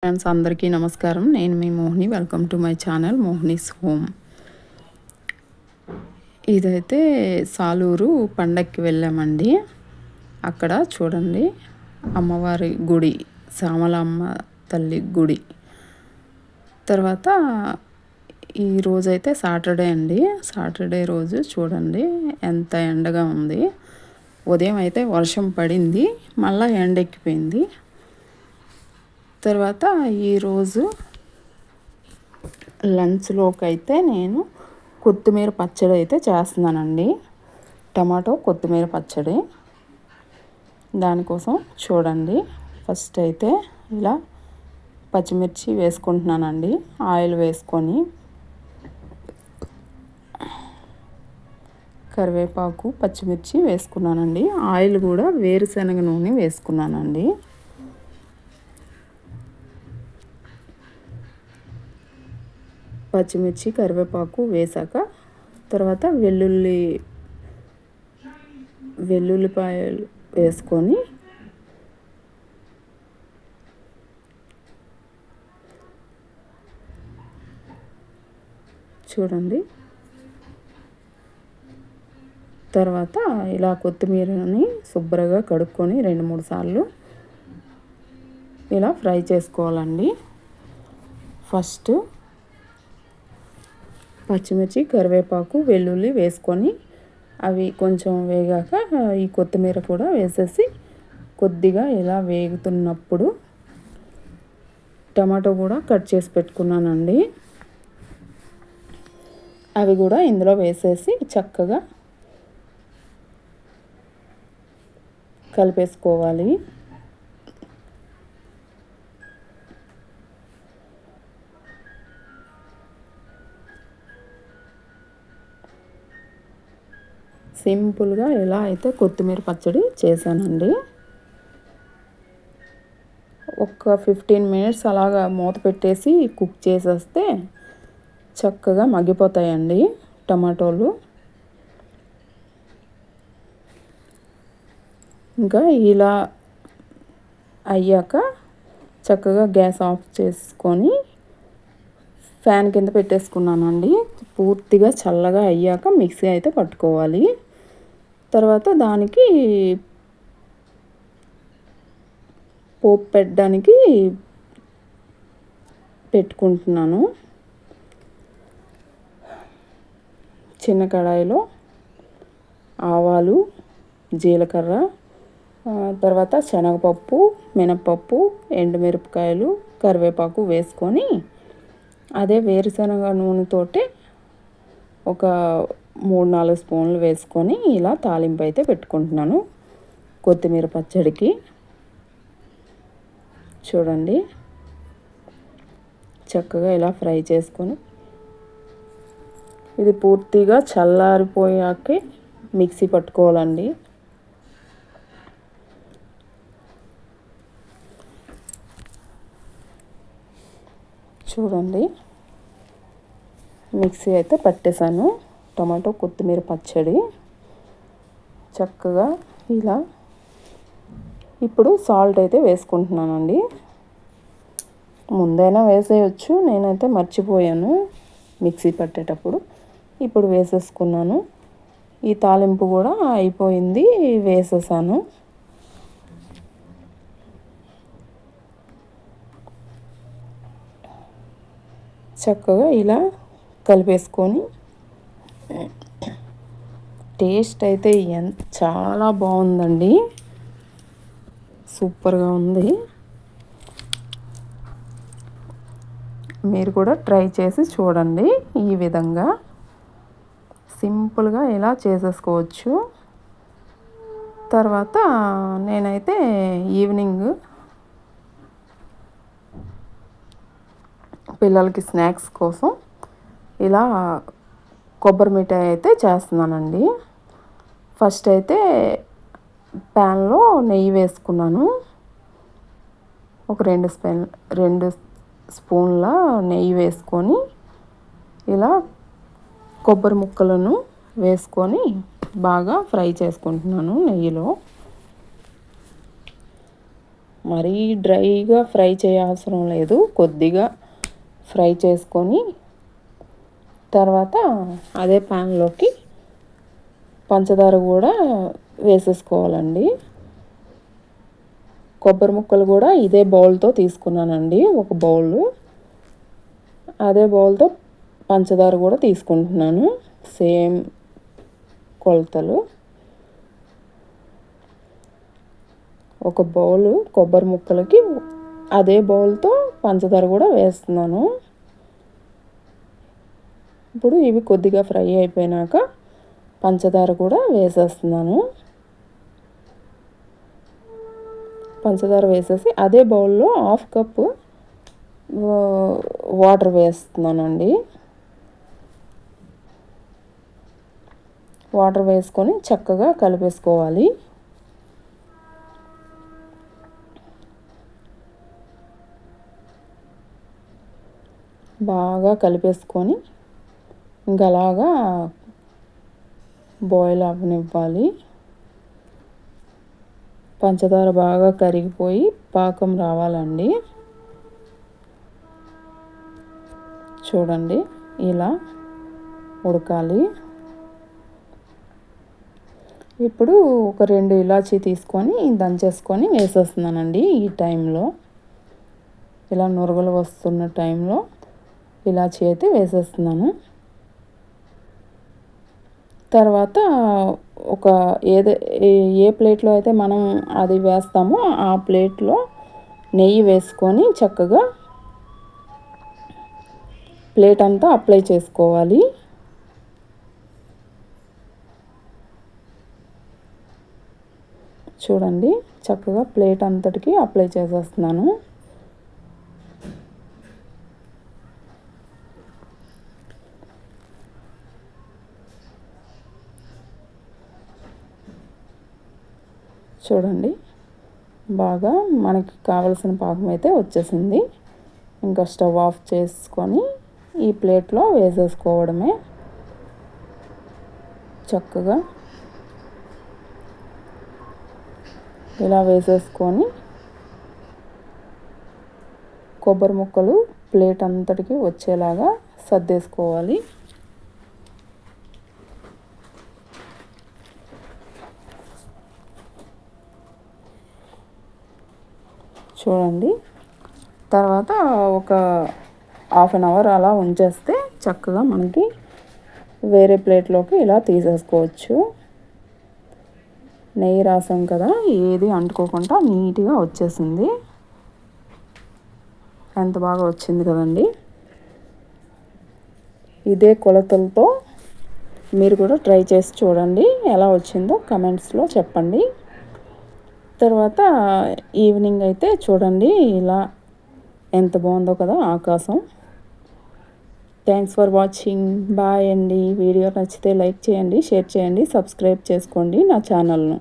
Friends అందరికీ నమస్కారం. నేను మీ Mohini. Welcome to my channel Mohini's home. ఇదైతే సాలూరు పండక్కి వెళ్ళామండి. అక్కడ చూడండి అమ్మవారి గుడి, శ్యామలమ్మ తల్లి గుడి. తర్వాత ఈరోజైతే సాటర్డే అండి. సాటర్డే రోజు చూడండి ఎంత ఎండగా ఉంది. ఉదయం అయితే వర్షం పడింది, మళ్ళీ ఎండెక్కిపోయింది. తర్వాత ఈరోజు లంచ్లోకి అయితే నేను కొత్తిమీర పచ్చడి అయితే చేస్తున్నానండి. టమాటో కొత్తిమీర పచ్చడి. దానికోసం చూడండి ఫస్ట్ అయితే ఇలా పచ్చిమిర్చి వేసుకుంటున్నానండి. ఆయిల్ వేసుకొని కరివేపాకు, పచ్చిమిర్చి వేసుకున్నానండి. ఆయిల్ కూడా వేరుశనగ నూనె వేసుకున్నానండి. పచ్చిమిర్చి, కరివేపాకు వేసాక తర్వాత వెల్లుల్లిపాయలు వేసుకొని చూడండి. తర్వాత ఇలా కొత్తిమీరని శుభ్రంగా కడుక్కొని 2-3 సార్లు ఇలా ఫ్రై చేసుకోవాలండి. ఫస్ట్ పచ్చిమిర్చి, కరివేపాకు, వెల్లుల్లి వేసుకొని అవి కొంచెం వేగాక ఈ కొత్తిమీర కూడా వేసేసి కొద్దిగా ఇలా వేగుతున్నప్పుడు టమాటో కూడా కట్ చేసి పెట్టుకున్నానండి. అవి కూడా ఇందులో వేసేసి చక్కగా కలిపేసుకోవాలి. సింపుల్గా ఎలా అయితే కొత్తిమీర పచ్చడి చేశానండి. ఒక 15 మినిట్స్ అలాగా మూత పెట్టేసి కుక్ చేసేస్తే చక్కగా మగ్గిపోతాయండి టమాటోలు. ఇంకా ఇలా అయ్యాక చక్కగా గ్యాస్ ఆఫ్ చేసుకొని ఫ్యాన్ కింద పెట్టేసుకున్నానండి. పూర్తిగా చల్లగా అయ్యాక మిక్సీ అయితే పట్టుకోవాలి. తర్వాత దానికి పోపు పెట్టడానికి పెట్టుకుంటున్నాను. చిన్న కడాయిలో ఆవాలు, జీలకర్ర, తర్వాత శనగపప్పు, మినపప్పు, ఎండుమిరపకాయలు, కరివేపాకు వేసుకొని అదే వేరుశనగ నూనెతోటి ఒక 3-4 స్పూన్లు వేసుకొని ఇలా తాలింపు అయితే పెట్టుకుంటున్నాను కొత్తిమీర పచ్చడికి. చూడండి చక్కగా ఇలా ఫ్రై చేసుకొని ఇది పూర్తిగా చల్లారిపోయాకే మిక్సీ పట్టుకోవాలండి. చూడండి మిక్సీ అయితే పట్టేశాను టమాటో కొత్తిమీర పచ్చడి చక్కగా ఇలా. ఇప్పుడు సాల్ట్ అయితే వేసుకుంటున్నానండి. ముందైనా వేసేయచ్చు, నేనైతే మర్చిపోయాను మిక్సీ పట్టేటప్పుడు. ఇప్పుడు వేసేసుకున్నాను. ఈ తాలింపు కూడా అయిపోయింది, వేసేసాను. చక్కగా ఇలా కలిపేసుకొని టేస్ట్ అయితే చాలా బాగుందండి. సూపర్గా ఉంది. మీరు కూడా ట్రై చేసి చూడండి. ఈ విధంగా సింపుల్గా ఇలా చేసేసుకోవచ్చు. తర్వాత నేనైతే ఈవినింగ్ పిల్లలకి స్నాక్స్ కోసం ఇలా కొబ్బరి మిఠాయి అయితే చేస్తున్నానండి. ఫస్ట్ అయితే ప్యాన్లో నెయ్యి వేసుకున్నాను. ఒక 2 స్పూన్ల నెయ్యి వేసుకొని ఇలా కొబ్బరి ముక్కలను వేసుకొని బాగా ఫ్రై చేసుకుంటున్నాను నెయ్యిలో. మరీ డ్రైగా ఫ్రై చేయవసరం లేదు, కొద్దిగా ఫ్రై చేసుకొని తర్వాత అదే ప్యాన్లోకి పంచదార కూడా వేసేసుకోవాలండి. కొబ్బరి ముక్కలు కూడా ఇదే బౌల్తో తీసుకున్నానండి, ఒక బౌల్. అదే బౌల్తో పంచదార కూడా తీసుకుంటున్నాను, సేమ్ కొలతలు. ఒక బౌల్ కొబ్బరి ముక్కలకి అదే బౌల్తో పంచదార కూడా వేస్తున్నాను. ఇప్పుడు ఇవి కొద్దిగా ఫ్రై అయిపోయినాక పంచదార కూడా వేసేస్తున్నాను. పంచదార వేసేసి అదే బౌల్లో 1/2 కప్పు వాటర్ వేస్తున్నానండి. వాటర్ వేసుకొని చక్కగా కలిపేసుకోవాలి. బాగా కలిపేసుకొని ఇంకా అలాగా బాయిల్ అవ్వనివ్వాలి. పంచదార బాగా కరిగిపోయి పాకం రావాలండి. చూడండి ఇలా ఉడకాలి. ఇప్పుడు ఒక 2 ఇలాచీ తీసుకొని దంచేసుకొని వేసేస్తున్నానండి. ఈ టైంలో ఇలా నురగలు వస్తున్న టైంలో ఇలాచీ అయితే వేసేస్తున్నాను. తర్వాత ఒక ఏ ప్లేట్లో అయితే మనం అది వేస్తామో ఆ ప్లేట్లో నెయ్యి వేసుకొని చక్కగా ప్లేట్ అంతా అప్లై చేసుకోవాలి. చూడండి చక్కగా ప్లేట్ అంతటికి అప్లై చేసేస్తున్నాను. చూడండి బాగా మనకి కావలసిన పాకం అయితే వచ్చేసింది. ఇంకా స్టవ్ ఆఫ్ చేసుకొని ఈ ప్లేట్లో వేసేసుకోవడమే. చక్కగా ఇలా వేసేసుకొని కొబ్బరి ముక్కలు ప్లేట్ అంతటికి వచ్చేలాగా సర్దేసుకోవాలి. చూడండి తర్వాత ఒక 1/2 అవర్ అలా ఉంచేస్తే చక్కగా మనకి వేరే ప్లేట్లోకి ఇలా తీసేసుకోవచ్చు. నెయ్యి రాసాం కదా, ఏది అంటుకోకుండా నీట్గా వచ్చేసింది. ఎంత బాగా వచ్చింది కదండి. ఇదే కొలతలతో మీరు కూడా ట్రై చేసి చూడండి, ఎలా వచ్చిందో కమెంట్స్లో చెప్పండి. తర్వాత ఈవినింగ్ అయితే చూడండి ఇలా ఎంత బాగుందో కదా ఆకాశం. Thanks for watching. బాయ్ అండి. వీడియో నచ్చితే లైక్ చేయండి, షేర్ చేయండి, సబ్స్క్రైబ్ చేసుకోండి నా ఛానల్ను.